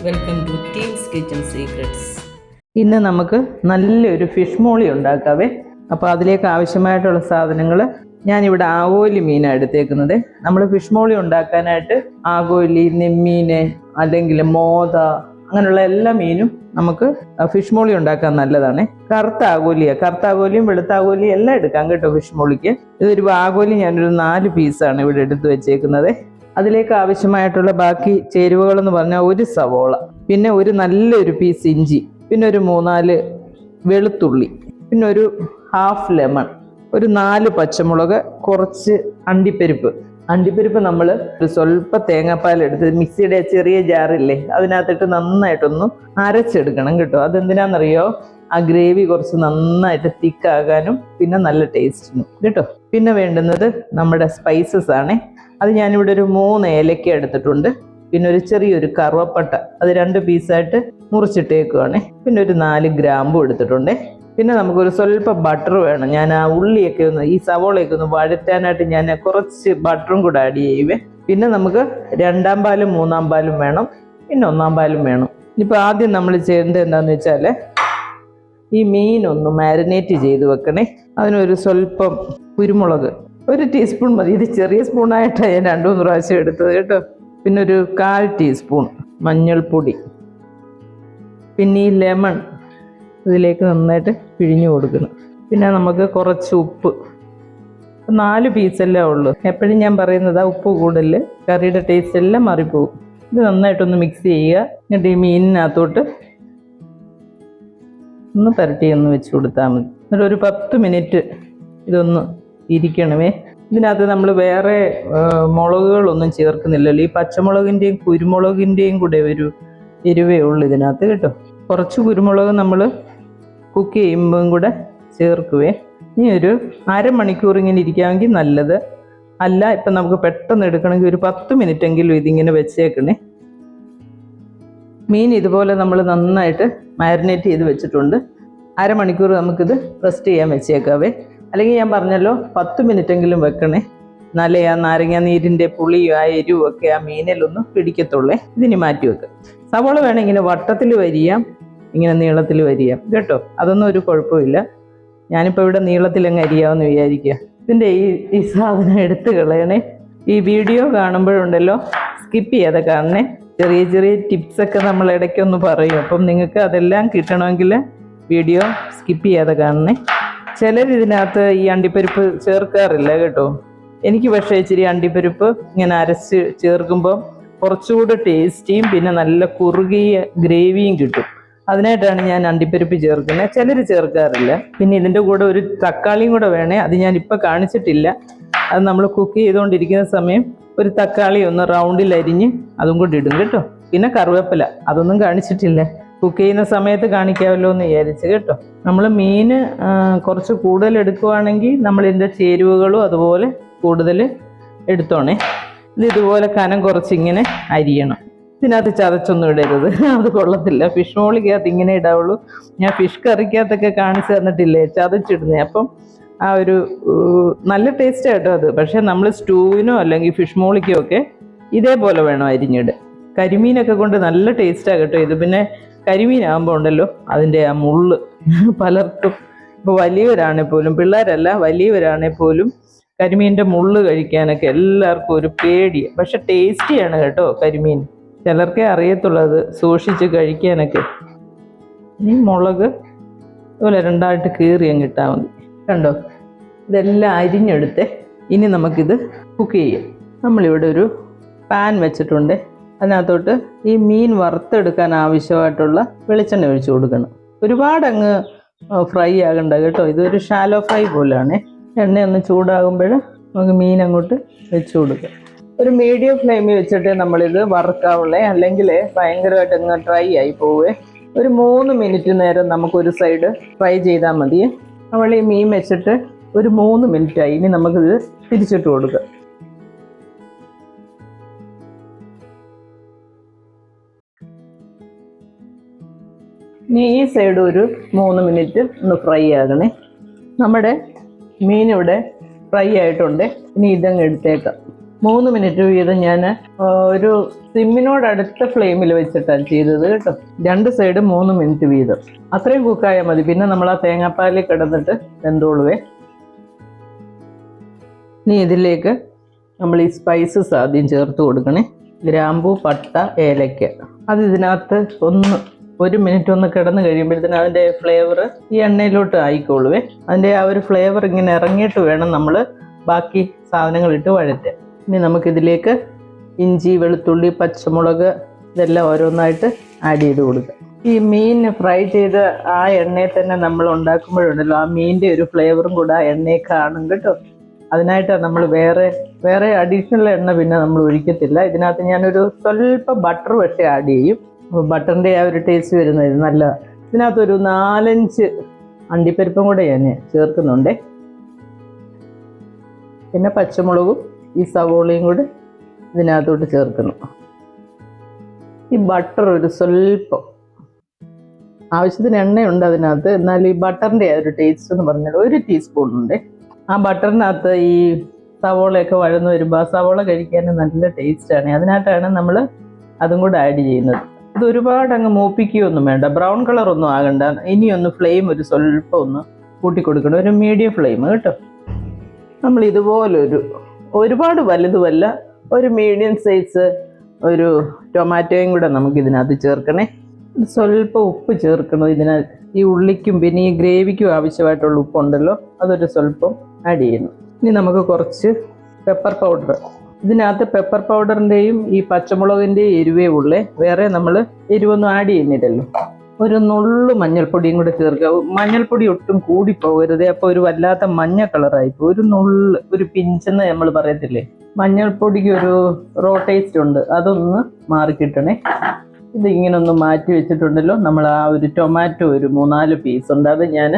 Welcome to teams kitchen secrets. ഇന്ന് നമുക്ക് നല്ലൊരു ഫിഷ് മോളി ഉണ്ടാക്കാവേ. അപ്പോൾ അതിലേക്ക് ആവശ്യമായിട്ടുള്ള സാധനങ്ങൾ ഞാനിവിടെ ആവോലി മീനാണ് എടുത്തേക്കുന്നത്. നമ്മൾ ഫിഷ് മോളി ഉണ്ടാക്കാനായിട്ട് ആവോലി, നെമ്മീൻ അല്ലെങ്കിൽ മോത അങ്ങനെയുള്ള എല്ലാ മീനും നമുക്ക് ഫിഷ് മോളി ഉണ്ടാക്കാൻ നല്ലതാണ്. കറുത്ത ആഗോലിയും വെളുത്ത ആഗോലിയും എല്ലാം എടുക്കാം കേട്ടോ ഫിഷ് മോളിക്ക്. ഇതൊരു ആഗോലി ഞാനൊരു 4 പീസാണ് ഇവിടെ എടുത്ത് വെച്ചേക്കുന്നത്. അതിലേക്ക് ആവശ്യമായിട്ടുള്ള ബാക്കി ചേരുവകളെന്ന് പറഞ്ഞാൽ ഒരു സവോള, പിന്നെ ഒരു നല്ലൊരു പീസ് ഇഞ്ചി, പിന്നെ ഒരു 3-4 വെളുത്തുള്ളി, പിന്നെ ഒരു ഹാഫ് ലെമൺ, ഒരു 4 പച്ചമുളക്, കുറച്ച് അണ്ടിപ്പരിപ്പ് നമ്മൾ ഒരു സ്വല്പ തേങ്ങാപ്പാൽ എടുത്ത് മിക്സിയുടെ ചെറിയ ജാറില്ലേ അതിനകത്തിട്ട് നന്നായിട്ടൊന്ന് അരച്ചെടുക്കണം കേട്ടോ. അതെന്തിനാണെന്നറിയോ? ആ ഗ്രേവി കുറച്ച് നന്നായിട്ട് തിക്കാകാനും പിന്നെ നല്ല ടേസ്റ്റിനും കേട്ടോ. പിന്നെ വേണ്ടുന്നത് നമ്മുടെ സ്പൈസസ് ആണ്. അത് ഞാനിവിടെ ഒരു 3 ഏലക്ക എടുത്തിട്ടുണ്ട്, പിന്നെ ഒരു ചെറിയൊരു കറുവപ്പട്ട അത് 2 പീസായിട്ട് മുറിച്ചിട്ടേക്കുവാണ്, പിന്നെ ഒരു 4 ഗ്രാമ്പും എടുത്തിട്ടുണ്ട്. പിന്നെ നമുക്കൊരു സ്വല്പം ബട്ടർ വേണം. ഞാൻ ആ ഉള്ളിയൊക്കെ ഈ സവോളയൊക്കെ ഒന്ന് വഴറ്റാനായിട്ട് ഞാൻ കുറച്ച് ബട്ടറും കൂടെ ആഡ് ചെയ്യുവേ. പിന്നെ നമുക്ക് 2-ാം പാലും 3-ാം പാലും വേണം, പിന്നെ 1-ാം പാലും വേണം. ഇനിയിപ്പോൾ ആദ്യം നമ്മൾ ചെയ്യേണ്ടത് എന്താണെന്ന് വെച്ചാൽ ഈ മീനൊന്ന് മാരിനേറ്റ് ചെയ്ത് വെക്കണേ. അതിനൊരു സ്വല്പം കുരുമുളക്, 1 ടീസ്പൂൺ മതി. ഇത് ചെറിയ സ്പൂണായിട്ടാണ് ഞാൻ 2-3 പ്രാവശ്യം എടുത്തത് കേട്ടോ. പിന്നെ ഒരു 1/4 ടീസ്പൂൺ മഞ്ഞൾപ്പൊടി, പിന്നെ ഈ ലെമൺ ഇതിലേക്ക് നന്നായിട്ട് പിഴിഞ്ഞു കൊടുക്കണം. പിന്നെ നമുക്ക് കുറച്ച് ഉപ്പ്. 4 പീസല്ലേ ഉള്ളൂ. എപ്പോഴും ഞാൻ പറയുന്നത് ഉപ്പ് കൂടുതൽ കറിയുടെ ടേസ്റ്റ് എല്ലാം മാറിപ്പോകും. ഇത് നന്നായിട്ടൊന്ന് മിക്സ് ചെയ്യുക. എന്നിട്ട് ഈ മീനിനകത്തോട്ട് ഒന്ന് പുരട്ടിയൊന്ന് വെച്ച് കൊടുത്താൽ മതി. എന്നിട്ട് ഒരു 10 മിനിറ്റ് ഇതൊന്ന് ഇരിക്കണമേ. ഇതിനകത്ത് നമ്മൾ വേറെ മുളകുകളൊന്നും ചേർക്കുന്നില്ലല്ലോ. ഈ പച്ചമുളകിൻ്റെയും കുരുമുളകിൻ്റെയും കൂടെ ഒരു എരിവേ ഉള്ളൂ ഇതിനകത്ത് കേട്ടോ. കുറച്ച് കുരുമുളക് നമ്മൾ കുക്ക് ചെയ്യുമ്പം കൂടെ ചേർക്കുവേ. ഇനി ഒരു അരമണിക്കൂർ ഇങ്ങനെ ഇരിക്കാമെങ്കിൽ നല്ലത്. അല്ല ഇപ്പം നമുക്ക് പെട്ടെന്ന് എടുക്കണമെങ്കിൽ ഒരു 10 മിനിറ്റെങ്കിലും ഇതിങ്ങനെ വെച്ചേക്കണേ. മീൻ ഇതുപോലെ നമ്മൾ നന്നായിട്ട് മാരിനേറ്റ് ചെയ്ത് വെച്ചിട്ടുണ്ട്. അരമണിക്കൂർ നമുക്കിത് റെസ്റ്റ് ചെയ്യാൻ വെച്ചേക്കാവേ. അല്ലെങ്കിൽ ഞാൻ പറഞ്ഞല്ലോ 10 മിനിറ്റെങ്കിലും വെക്കണേ. എന്നാലേ ആ നാരങ്ങ നീരിൻ്റെ പുളിയും ആ എരിവും ഒക്കെ ആ മീനിലൊന്നും പിടിക്കത്തുള്ളേ. ഇതിനി മാറ്റി വെക്കുക. സവോള വേണം ഇങ്ങനെ വട്ടത്തിൽ വരിയാം, ഇങ്ങനെ നീളത്തിൽ വരിയാം കേട്ടോ. അതൊന്നും ഒരു കുഴപ്പമില്ല. ഞാനിപ്പോൾ ഇവിടെ നീളത്തിലങ്ങ് അരിയാമെന്ന് വിചാരിക്കുക. ഇതിൻ്റെ ഈ സാധനം എടുത്ത് കളയണേ. ഈ വീഡിയോ കാണുമ്പോഴുണ്ടല്ലോ സ്കിപ്പ് ചെയ്യാതെ കാണണേ. ചെറിയ ചെറിയ ടിപ്സൊക്കെ നമ്മൾ ഇടയ്ക്കൊന്ന് പറയും. അപ്പം നിങ്ങൾക്ക് അതെല്ലാം കിട്ടണമെങ്കിൽ വീഡിയോ സ്കിപ്പ് ചെയ്യാതെ കാണണേ. ചിലർ ഇതിനകത്ത് ഈ അണ്ടിപ്പരിപ്പ് ചേർക്കാറില്ല കേട്ടോ. എനിക്ക് പക്ഷേ ഇച്ചിരി അണ്ടിപ്പരിപ്പ് ഇങ്ങനെ അരച്ച് ചേർക്കുമ്പോൾ കുറച്ചുകൂടെ ടേസ്റ്റിയും പിന്നെ നല്ല കുറുകിയ ഗ്രേവിയും കിട്ടും. അതിനായിട്ടാണ് ഞാൻ അണ്ടിപ്പരിപ്പ് ചേർക്കുന്നത്. ചിലർ ചേർക്കാറില്ല. പിന്നെ ഇതിൻ്റെ കൂടെ ഒരു തക്കാളിയും കൂടെ വേണേ. അത് ഞാൻ ഇപ്പം കാണിച്ചിട്ടില്ല. അത് നമ്മൾ കുക്ക് ചെയ്തുകൊണ്ടിരിക്കുന്ന സമയം ഒരു തക്കാളി ഒന്ന് റൗണ്ടിൽ അരിഞ്ഞ് അതും കൂടി ഇടും കേട്ടോ. പിന്നെ കറിവേപ്പില അതൊന്നും കാണിച്ചിട്ടില്ല. കുക്ക് ചെയ്യുന്ന സമയത്ത് കാണിക്കാമല്ലോ എന്ന് വിചാരിച്ച് കേട്ടോ. നമ്മൾ മീൻ കുറച്ച് കൂടുതൽ എടുക്കുവാണെങ്കിൽ നമ്മൾ ഇതിൻ്റെ ചേരുവകളും അതുപോലെ കൂടുതൽ എടുത്തോണേ. ഇതുപോലെ കനം കുറച്ചിങ്ങനെ അരിയണം. ഇതിനകത്ത് ചതച്ചൊന്നും ഇടരുത്, അത് കൊള്ളത്തില്ല. ഫിഷ് മോളിക്കകത്ത് ഇങ്ങനെ ഇടാവുള്ളൂ. ഞാൻ ഫിഷ് കറിക്കകത്തൊക്കെ കാണിച്ചു തന്നിട്ടില്ലേ ചതച്ചിടുന്നത്. അപ്പം ആ ഒരു നല്ല ടേസ്റ്റ് ആട്ടോ അത്. പക്ഷേ നമ്മൾ സ്റ്റൂവിനോ അല്ലെങ്കിൽ ഫിഷ് മോളിക്കോ ഒക്കെ ഇതേപോലെ വേണം അരിഞ്ഞിട്. കരിമീനൊക്കെ കൊണ്ട് നല്ല ടേസ്റ്റാണ് കേട്ടോ ഇത്. പിന്നെ കരിമീനാകുമ്പോൾ ഉണ്ടല്ലോ അതിൻ്റെ ആ മുള്ള് പലർക്കും, ഇപ്പോൾ വലിയവരാണെങ്കിൽ പോലും, പിള്ളേരല്ല വലിയവരാണെങ്കിൽ പോലും കരിമീൻ്റെ മുള്ള് കഴിക്കാനൊക്കെ എല്ലാവർക്കും ഒരു പേടിയാണ്. പക്ഷെ ടേസ്റ്റിയാണ് കേട്ടോ കരിമീൻ. ചിലർക്കേ അറിയത്തുള്ളത് സൂക്ഷിച്ച് കഴിക്കാനൊക്കെ. ഇനി മുളക് ഇതുപോലെ 2ആയിട്ട് കീറി അങ്ങ് ഇട്ടാൽ മതി. കണ്ടോ, ഇതെല്ലാം അരിഞ്ഞെടുത്ത് ഇനി നമുക്കിത് കുക്ക് ചെയ്യാം. നമ്മളിവിടെ ഒരു പാൻ വെച്ചിട്ടുണ്ട്. അതിനകത്തോട്ട് ഈ മീൻ വറുത്തെടുക്കാൻ ആവശ്യമായിട്ടുള്ള വെളിച്ചെണ്ണ ഒഴിച്ച് കൊടുക്കണം. ഒരുപാടങ്ങ് ഫ്രൈ ആകണ്ട കേട്ടോ. ഇതൊരു ഷാലോ ഫ്രൈ പോലെയാണ്. എണ്ണയൊന്ന് ചൂടാകുമ്പോൾ നമുക്ക് മീൻ അങ്ങോട്ട് വെച്ച് കൊടുക്കാം. ഒരു മീഡിയം ഫ്ലെയിമിൽ വെച്ചിട്ട് നമ്മളിത് വറുക്കാവുള്ളേ, അല്ലെങ്കിൽ ഭയങ്കരമായിട്ട് അങ്ങ് ഡ്രൈ ആയി പോവേ. ഒരു 3 മിനിറ്റ് നേരം നമുക്കൊരു സൈഡ് ഫ്രൈ ചെയ്താൽ മതി. നമ്മൾ ഈ മീൻ വെച്ചിട്ട് ഒരു 3 മിനിറ്റായി. ഇനി നമുക്കിത് തിരിച്ചിട്ട് കൊടുക്കാം. ഇനി ഈ സൈഡ് ഒരു 3 മിനിറ്റ് ഒന്ന് ഫ്രൈ ആകണേ. നമ്മുടെ മീൻ ഇവിടെ ഫ്രൈ ആയിട്ടുണ്ട്. ഇനി ഇതങ്ങ് എടുത്തേക്കാം. 3 മിനിറ്റ് വീതം ഞാൻ ഒരു സിമ്മിനോടടുത്ത ഫ്ലെയിമിൽ വെച്ചിട്ടാണ് ചെയ്തത് കേട്ടോ. 2 സൈഡ് 3 മിനിറ്റ് വീതം, അത്രയും കുക്കായാൽ മതി. പിന്നെ നമ്മൾ ആ തേങ്ങാപ്പാലിൽ കിടന്നിട്ട് വെന്തോളുവേ. ഇനി ഇതിലേക്ക് നമ്മൾ ഈ സ്പൈസസ് ആദ്യം ചേർത്ത് കൊടുക്കണേ. ഗ്രാമ്പൂ, പട്ട, ഏലക്ക. അത് ഇതിനകത്ത് 1 മിനിറ്റ് ഒന്ന് കിടന്ന് കഴിയുമ്പോഴത്തേന് അതിൻ്റെ ഫ്ലേവർ ഈ എണ്ണയിലോട്ട് ആയിക്കോളുവേ. അതിൻ്റെ ആ ഒരു ഫ്ലേവർ ഇങ്ങനെ ഇറങ്ങിയിട്ട് വേണം നമ്മൾ ബാക്കി സാധനങ്ങളിട്ട് വഴറ്റാൻ. ഇനി നമുക്കിതിലേക്ക് ഇഞ്ചി, വെളുത്തുള്ളി, പച്ചമുളക് ഇതെല്ലാം ഓരോന്നായിട്ട് ആഡ് ചെയ്ത് കൊടുക്കുക. ഈ മീൻ ഫ്രൈ ചെയ്ത് ആ എണ്ണയിൽ തന്നെ നമ്മൾ ഉണ്ടാക്കുമ്പോഴുണ്ടല്ലോ, ആ മീനിൻ്റെ ഒരു ഫ്ലേവറും കൂടെ ആ എണ്ണയിൽ കാണും കേട്ടോ. അതിനായിട്ടാണ് നമ്മൾ വേറെ അഡീഷണൽ എണ്ണ പിന്നെ നമ്മൾ ഒഴിക്കത്തില്ല. ഇതിനകത്ത് ഞാനൊരു സ്വല്പം ബട്ടർ പക്ഷേ ആഡ് ചെയ്യും. ബട്ടറിൻ്റെ ആ ഒരു ടേസ്റ്റ് വരുന്നത് നല്ല. ഇതിനകത്തൊരു 4-5 അണ്ടിപ്പരിപ്പും കൂടെ ഞാൻ ചേർക്കുന്നുണ്ട്. പിന്നെ പച്ചമുളകും ഈ സവോളയും കൂടെ ഇതിനകത്തോട്ട് ചേർക്കുന്നു. ഈ ബട്ടർ ഒരു സ്വല്പം, ആവശ്യത്തിന് എണ്ണയുണ്ട് അതിനകത്ത്, എന്നാൽ ഈ ബട്ടറിൻ്റെ ആ ഒരു ടേസ്റ്റ് എന്ന് പറഞ്ഞാൽ 1 ടീസ്പൂൺ ഉണ്ട്. ആ ബട്ടറിനകത്ത് ഈ സവോളയൊക്കെ വഴന്ന് വരുമ്പോൾ ആ സവോള കഴിക്കാൻ നല്ല ടേസ്റ്റാണ്. അതിനകത്താണ് നമ്മൾ അതും കൂടെ ആഡ് ചെയ്യുന്നത്. ഇത് ഒരുപാട് അങ്ങ് മൂപ്പിക്കുകയൊന്നും വേണ്ട, ബ്രൗൺ കളറൊന്നും ആകണ്ട. ഇനിയൊന്ന് ഫ്ലെയിം ഒരു സ്വല്പം ഒന്ന് കൂട്ടി കൊടുക്കണം, ഒരു മീഡിയം ഫ്ലെയിം കേട്ടോ. നമ്മൾ ഇതുപോലൊരു ഒരുപാട് വലുതുമല്ല, ഒരു മീഡിയം സൈസ് ഒരു ടൊമാറ്റോയും കൂടെ നമുക്ക് ഇതിനകത്ത് ചേർക്കണേ. സ്വല്പം ഉപ്പ് ചേർക്കണം ഇതിനകത്ത്. ഈ ഉള്ളിക്കും പിന്നെ ഈ ഗ്രേവിക്കും ആവശ്യമായിട്ടുള്ള ഉപ്പുണ്ടല്ലോ, അതൊരു സ്വല്പം ആഡ് ചെയ്യുന്നു. ഇനി നമുക്ക് കുറച്ച് പെപ്പർ പൗഡർ. ഇതിനകത്ത് പെപ്പർ പൗഡറിൻ്റെയും ഈ പച്ചമുളകിൻ്റെയും എരിവേ ഉള്ളേ, വേറെ നമ്മൾ എരിവൊന്നും ആഡ് ചെയ്യുന്നില്ലല്ലോ. ഒരു നുള്ളു മഞ്ഞൾപ്പൊടിയും കൂടെ ചേർക്കുക. മഞ്ഞൾപ്പൊടി ഒട്ടും കൂടി പോകരുത്, അപ്പോൾ ഒരു വല്ലാത്ത മഞ്ഞ കളറായിപ്പോൾ. ഒരു നുള്ളു, ഒരു പിഞ്ചെന്ന് നമ്മൾ പറയത്തില്ലേ, മഞ്ഞൾപ്പൊടിക്ക് ഒരു റോ ടേസ്റ്റ് ഉണ്ട്, അതൊന്ന് മാറിക്കിട്ടണേ. ഇതിങ്ങനെ ഒന്ന് മാറ്റി വെച്ചിട്ടുണ്ടല്ലോ. നമ്മൾ ആ ഒരു ടൊമാറ്റോ ഒരു 3-4 പീസ് ഉണ്ട്, അത് ഞാൻ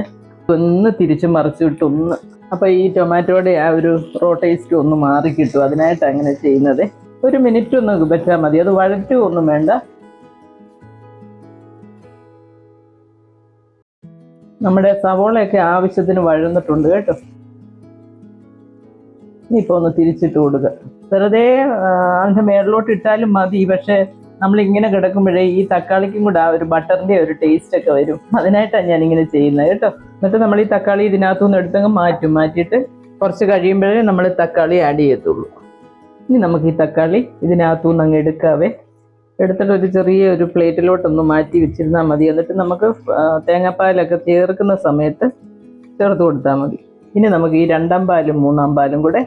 ഒന്ന് തിരിച്ച് മറിച്ചിട്ട് ഒന്ന്, അപ്പോൾ ഈ ടൊമാറ്റോയുടെ ആ ഒരു റോ ടേസ്റ്റ് ഒന്ന് മാറിക്കിട്ടും. അതിനായിട്ട് അങ്ങനെ ചെയ്യുന്നത്. 1 മിനിറ്റ് ഒന്ന് വെച്ചാൽ മതി, അത് വഴറ്റുകയൊന്നും വേണ്ട. നമ്മുടെ സവോളയൊക്കെ ആവശ്യത്തിന് വഴന്നിട്ടുണ്ട് കേട്ടോ. ഇനിയിപ്പോൾ ഒന്ന് തിരിച്ചിട്ട് കൊടുക്കുക. വെറുതെ അതിൻ്റെ മേളിലോട്ട് ഇട്ടാലും മതി, പക്ഷേ നമ്മളിങ്ങനെ കിടക്കുമ്പോഴേ ഈ തക്കാളിക്കും കൂടെ ആ ഒരു ബട്ടറിൻ്റെ ഒരു ടേസ്റ്റ് ഒക്കെ വരും. അതിനായിട്ടാണ് ഞാനിങ്ങനെ ചെയ്യുന്നത് കേട്ടോ. എന്നിട്ട് നമ്മൾ ഈ തക്കാളി ഇതിനകത്തുനിന്ന് എടുത്തങ്ങ് മാറ്റിയിട്ട് കുറച്ച് കഴിയുമ്പോഴേ നമ്മൾ തക്കാളി ആഡ് ചെയ്യത്തുള്ളൂ. ഇനി നമുക്ക് ഈ തക്കാളി ഇതിനകത്തുനിന്ന് അങ്ങ് എടുത്തിട്ട് ഒരു ചെറിയ ഒരു പ്ലേറ്റിലോട്ടൊന്ന് മാറ്റി വെച്ചിരുന്നാൽ മതി. എന്നിട്ട് നമുക്ക് തേങ്ങാപ്പാലൊക്കെ ചേർക്കുന്ന സമയത്ത് ചേർത്ത് കൊടുത്താൽ മതി. ഇനി നമുക്ക് ഈ 2-ാം പാലും 3-ാം പാലും കൂടെ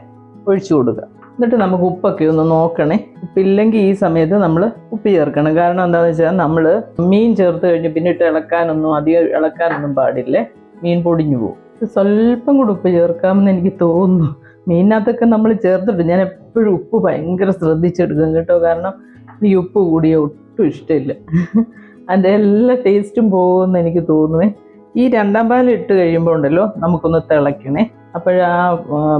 ഒഴിച്ചു കൊടുക്കുക. എന്നിട്ട് നമുക്ക് ഉപ്പൊക്കെ ഒന്ന് നോക്കണേ. ഉപ്പില്ലെങ്കിൽ ഈ സമയത്ത് നമ്മൾ ഉപ്പ് ചേർക്കണം. കാരണം എന്താണെന്ന് വെച്ചാൽ നമ്മൾ മീൻ ചേർത്ത് കഴിഞ്ഞ് പിന്നെ അധികം ഇളക്കാനൊന്നും പാടില്ലേ, മീൻ പൊടിഞ്ഞു പോകും. സ്വല്പം കൂടെ ഉപ്പ് ചേർക്കാമെന്ന് എനിക്ക് തോന്നുന്നു. മീനിനകത്തൊക്കെ നമ്മൾ ചേർത്തിട്ട് ഞാൻ എപ്പോഴും ഉപ്പ് ഭയങ്കര ശ്രദ്ധിച്ചെടുക്കും കേട്ടോ. കാരണം ഈ ഉപ്പ് കൂടിയ ഒട്ടും ഇഷ്ടമില്ല, അതിൻ്റെ എല്ലാ ടേസ്റ്റും പോകുമെന്ന് എനിക്ക് തോന്നുവേ. ഈ 2-ാം പാൽ ഇട്ട് കഴിയുമ്പോൾ ഉണ്ടല്ലോ, നമുക്കൊന്ന് തിളയ്ക്കണേ. അപ്പോഴാ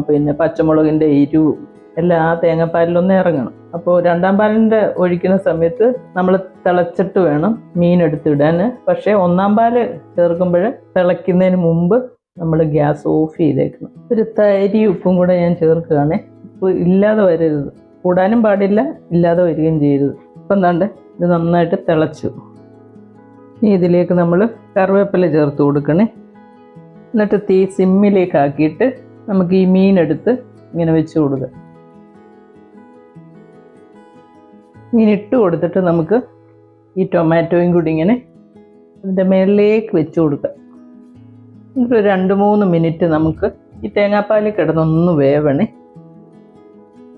പിന്നെ പച്ചമുളകിൻ്റെ എരിവും എല്ലാം ആ തേങ്ങാപ്പാലിലൊന്ന് ഇറങ്ങണം. അപ്പോൾ 2-ാം പാലിൻ്റെ ഒഴിക്കുന്ന സമയത്ത് നമ്മൾ തിളച്ചിട്ട് വേണം മീൻ എടുത്തിടാൻ. പക്ഷേ 1-ാം പാൽ ചേർക്കുമ്പോൾ തിളയ്ക്കുന്നതിന് മുമ്പ് നമ്മൾ ഗ്യാസ് ഓഫ് ചെയ്തേക്കണം. ഒരു തരി ഉപ്പും കൂടെ ഞാൻ ചേർക്കുകയാണേ. ഉപ്പ് ഇല്ലാതെ വരരുത്, കൂടാനും പാടില്ല, ഇല്ലാതെ വരികയും ചെയ്യരുത്. ഇപ്പം എന്താണ്ട് ഇത് നന്നായിട്ട് തിളച്ചു. ഇനി ഇതിലേക്ക് നമ്മൾ കറിവേപ്പില ചേർത്ത് കൊടുക്കണേ. എന്നിട്ട് തീ സിമ്മിലേക്ക് ആക്കിയിട്ട് നമുക്ക് ഈ മീനെടുത്ത് ഇങ്ങനെ വെച്ച് കൊടുക്കുക. മീൻ ഇട്ട് കൊടുത്തിട്ട് നമുക്ക് ഈ ടൊമാറ്റോയും കൂടി ഇങ്ങനെ അതിൻ്റെ മേളിലേക്ക് വെച്ച് കൊടുക്കുക. എന്നിട്ട് 2-3 മിനിറ്റ് നമുക്ക് ഈ തേങ്ങാപ്പാലിൽ കിടന്നൊന്ന് വേവണേ.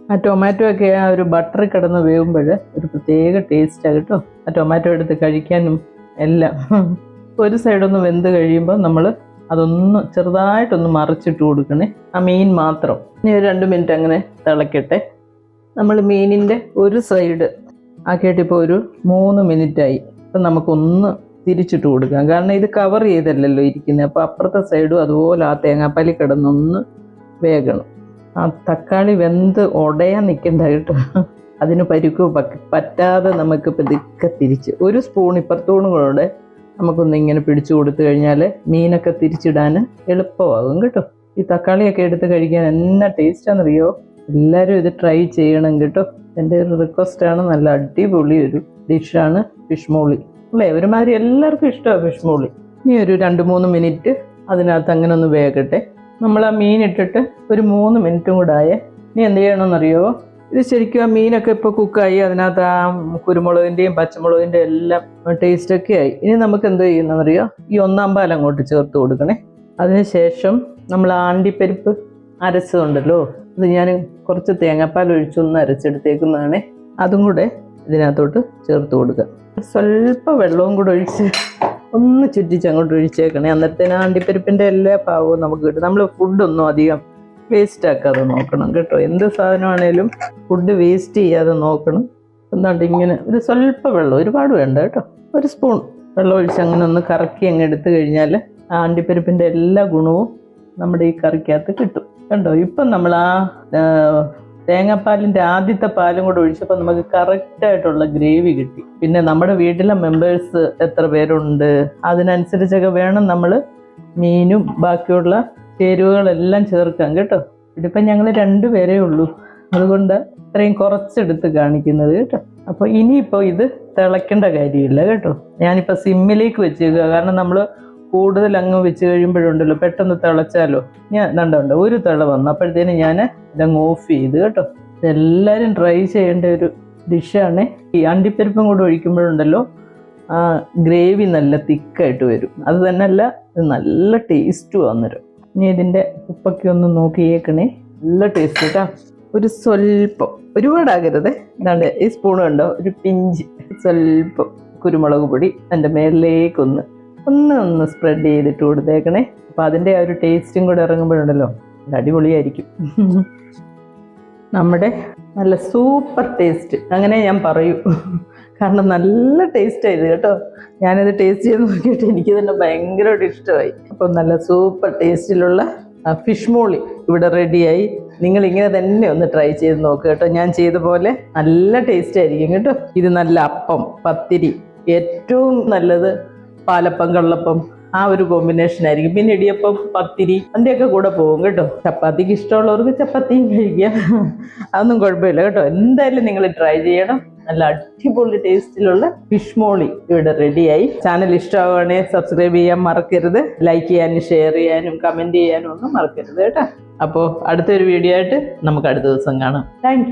ആ ടൊമാറ്റോ ഒക്കെ ആ ഒരു ബട്ടറിൽ കിടന്ന് വേവുമ്പോൾ ഒരു പ്രത്യേക ടേസ്റ്റാണ് കേട്ടോ. ആ ടൊമാറ്റോ എടുത്ത് കഴിക്കാനും എല്ലാം. ഒരു സൈഡൊന്ന് വെന്ത് കഴിയുമ്പോൾ നമ്മൾ അതൊന്ന് ചെറുതായിട്ടൊന്ന് മറിച്ചിട്ട് കൊടുക്കണേ, ആ മീൻ മാത്രം. ഇനി ഒരു 2 മിനിറ്റ് അങ്ങനെ തിളക്കട്ടെ. നമ്മൾ മീനിൻ്റെ ഒരു സൈഡ് ആക്കിയിട്ടിപ്പോൾ ഒരു 3 മിനിറ്റായി. അപ്പം നമുക്കൊന്ന് തിരിച്ചിട്ട് കൊടുക്കാം. കാരണം ഇത് കവർ ചെയ്തല്ലല്ലോ ഇരിക്കുന്നത്. അപ്പോൾ അപ്പുറത്തെ സൈഡും അതുപോലെ ആ തേങ്ങാപ്പാലിൽ കിടന്നൊന്ന് വേഗണം. ആ തക്കാളി വെന്ത് ഉടയാൻ നിൽക്കണ്ട കേട്ടോ. അതിന് പരിക്ക് പറ്റാതെ നമുക്ക് പതുക്കെ തിരിച്ച് ഒരു സ്പൂൺ ഇപ്പുറത്തൂണും കൂടെ നമുക്കൊന്ന് ഇങ്ങനെ പിടിച്ചു കൊടുത്തു കഴിഞ്ഞാൽ മീനൊക്കെ തിരിച്ചിടാൻ എളുപ്പമാകും കേട്ടോ. ഈ തക്കാളിയൊക്കെ എടുത്ത് കഴിക്കാൻ എന്നാ ടേസ്റ്റാണെന്നറിയോ. എല്ലാവരും ഇത് ട്രൈ ചെയ്യണം കേട്ടോ. എൻ്റെ ഒരു റിക്വസ്റ്റാണ്. നല്ല അടിപൊളി ഒരു ഡിഷാണ് ഫിഷ് മോളി അല്ലേ. ഒരുമാതിരി എല്ലാവർക്കും ഇഷ്ടമാണ് ഫിഷ് മോളി. ഇനി ഒരു 2-3 മിനിറ്റ് അതിനകത്ത് അങ്ങനെ ഒന്ന് വേകട്ടെ. നമ്മൾ ആ മീൻ ഇട്ടിട്ട് ഒരു 3 മിനിറ്റും കൂടെ ആയേ. ഇനി എന്ത് ചെയ്യണമെന്നറിയോ, ഇത് ശരിക്കും ആ മീനൊക്കെ ഇപ്പോൾ കുക്കായി, അതിനകത്ത് ആ കുരുമുളകിൻ്റെയും പച്ചമുളകിൻ്റെയും എല്ലാം ടേസ്റ്റൊക്കെ ആയി. ഇനി നമുക്ക് എന്ത് ചെയ്യുന്നതെന്നറിയോ, ഈ 1-ാം പാൽ അങ്ങോട്ട് ചേർത്ത് കൊടുക്കണേ. അതിനുശേഷം നമ്മൾ അണ്ടിപ്പരിപ്പ് അരച്ചതുണ്ടല്ലോ, അത് ഞാൻ കുറച്ച് തേങ്ങാപ്പാൽ ഒഴിച്ചൊന്ന് അരച്ചെടുത്തേക്കുന്നതാണ്. അതും കൂടെ ഇതിനകത്തോട്ട് ചേർത്ത് കൊടുക്കുക. സ്വല്പം വെള്ളവും കൂടെ ഒഴിച്ച് ഒന്ന് ചുറ്റിച്ച് അങ്ങോട്ട് ഒഴിച്ചേക്കണേ. അന്നേരത്തേന് അണ്ടിപ്പരിപ്പിൻ്റെ എല്ലാ പാവവും നമുക്ക് കിട്ടും. നമ്മൾ ഫുഡൊന്നും അധികം വേസ്റ്റ് ആക്കാതെ നോക്കണം കേട്ടോ. എന്ത് സാധനമാണേലും ഫുഡ് വേസ്റ്റ് ചെയ്യാതെ നോക്കണം. എന്താണ്ട് ഇങ്ങനെ ഒരു സ്വല്പം വെള്ളം, ഒരുപാട് വേണ്ട കേട്ടോ, 1 സ്പൂൺ വെള്ളം ഒഴിച്ച് അങ്ങനെ ഒന്ന് കറക്കി അങ്ങ് എടുത്തു കഴിഞ്ഞാൽ ആ അണ്ടിപ്പരിപ്പിൻ്റെ എല്ലാ ഗുണവും നമ്മുടെ ഈ കറിക്കകത്ത് കിട്ടും കണ്ടോ. ഇപ്പം നമ്മൾ ആ തേങ്ങാപ്പാലിൻ്റെ ആദ്യത്തെ പാലും കൂടെ ഒഴിച്ചപ്പോൾ നമുക്ക് കറക്റ്റായിട്ടുള്ള ഗ്രേവി കിട്ടി. പിന്നെ നമ്മുടെ വീട്ടിലെ മെമ്പേഴ്സ് എത്ര പേരുണ്ട് അതിനനുസരിച്ചൊക്കെ വേണം നമ്മൾ മീനും ബാക്കിയുള്ള ചേരുവകളെല്ലാം ചേർക്കാം കേട്ടോ. ഇതിപ്പം ഞങ്ങൾ 2 പേരേ ഉള്ളൂ, അതുകൊണ്ട് ഇത്രയും കുറച്ചെടുത്ത് കാണിക്കുന്നത് കേട്ടോ. അപ്പോൾ ഇനിയിപ്പോൾ ഇത് തിളയ്ക്കേണ്ട കാര്യമില്ല കേട്ടോ. ഞാനിപ്പോൾ സിമ്മിലേക്ക് വെച്ചേക്കുക, കാരണം നമ്മൾ കൂടുതൽ അങ്ങ് വെച്ച് കഴിയുമ്പോഴുണ്ടല്ലോ പെട്ടെന്ന് തിളച്ചാലോ. ഞാൻ കണ്ടുണ്ട് ഒരു തിള വന്നു, അപ്പോഴത്തേന് ഞാൻ ഇതങ്ങ് ഓഫ് ചെയ്ത് കേട്ടോ. ഇതെല്ലാവരും ട്രൈ ചെയ്യേണ്ട ഒരു ഡിഷാണ്. ഈ അണ്ടിപ്പരിപ്പും കൂടെ ഒഴിക്കുമ്പോഴുണ്ടല്ലോ ആ ഗ്രേവി നല്ല തിക്കായിട്ട് വരും. അത് തന്നെയല്ല, ഇത് നല്ല ടേസ്റ്റും അന്നേരം. ഇനി ഇതിൻ്റെ ഉപ്പൊക്കെ ഒന്ന് നോക്കിയേക്കണേ. നല്ല ടേസ്റ്റ് കേട്ടോ. ഒരു സ്വല്പം, ഒരുപാടാകരുത്. ഇതാണ്ട് ഈ സ്പൂൺ കണ്ടോ, ഒരു പിഞ്ച് സ്വല്പം കുരുമുളക് പൊടി എൻ്റെ മേളിലേക്കൊന്ന് സ്പ്രെഡ് ചെയ്തിട്ട് കൊടുത്തേക്കണേ. അപ്പം അതിൻ്റെ ആ ഒരു ടേസ്റ്റും കൂടെ ഇറങ്ങുമ്പോഴുണ്ടല്ലോ അത് അടിപൊളിയായിരിക്കും. നമ്മുടെ നല്ല സൂപ്പർ ടേസ്റ്റ് അങ്ങനെ ഞാൻ പറയൂ, കാരണം നല്ല ടേസ്റ്റായത് കേട്ടോ. ഞാനത് ടേസ്റ്റ് ചെയ്ത് നോക്കിയിട്ട് എനിക്ക് തന്നെ ഭയങ്കരമായിട്ട് ഇഷ്ടമായി. അപ്പം നല്ല സൂപ്പർ ടേസ്റ്റിലുള്ള ഫിഷ് മോളി ഇവിടെ റെഡിയായി. നിങ്ങളിങ്ങനെ തന്നെ ഒന്ന് ട്രൈ ചെയ്ത് നോക്കുക കേട്ടോ. ഞാൻ ചെയ്ത പോലെ നല്ല ടേസ്റ്റ് ആയിരിക്കും കേട്ടോ. ഇത് നല്ല അപ്പം, പത്തിരി, ഏറ്റവും നല്ലത് പാലപ്പം, കള്ളപ്പം, ആ ഒരു കോമ്പിനേഷൻ ആയിരിക്കും. പിന്നെ ഇടിയപ്പം, പത്തിരി അതിൻ്റെയൊക്കെ കൂടെ പോകും കേട്ടോ. ചപ്പാത്തിക്ക് ഇഷ്ടമുള്ളവർക്ക് ചപ്പാത്തിയും കഴിക്കാം, അതൊന്നും കുഴപ്പമില്ല കേട്ടോ. എന്തായാലും നിങ്ങൾ ട്രൈ ചെയ്യണം. നല്ല അടിപൊളി ടേസ്റ്റിലുള്ള ഫിഷ് മോളി ഇവിടെ റെഡിയായി. ചാനൽ ഇഷ്ടമാവുകയാണെങ്കിൽ സബ്സ്ക്രൈബ് ചെയ്യാൻ മറക്കരുത്. ലൈക്ക് ചെയ്യാനും ഷെയർ ചെയ്യാനും കമൻറ്റ് ചെയ്യാനും ഒന്നും മറക്കരുത് കേട്ടോ. അപ്പോൾ അടുത്തൊരു വീഡിയോ ആയിട്ട് നമുക്ക് അടുത്ത ദിവസം കാണാം. താങ്ക്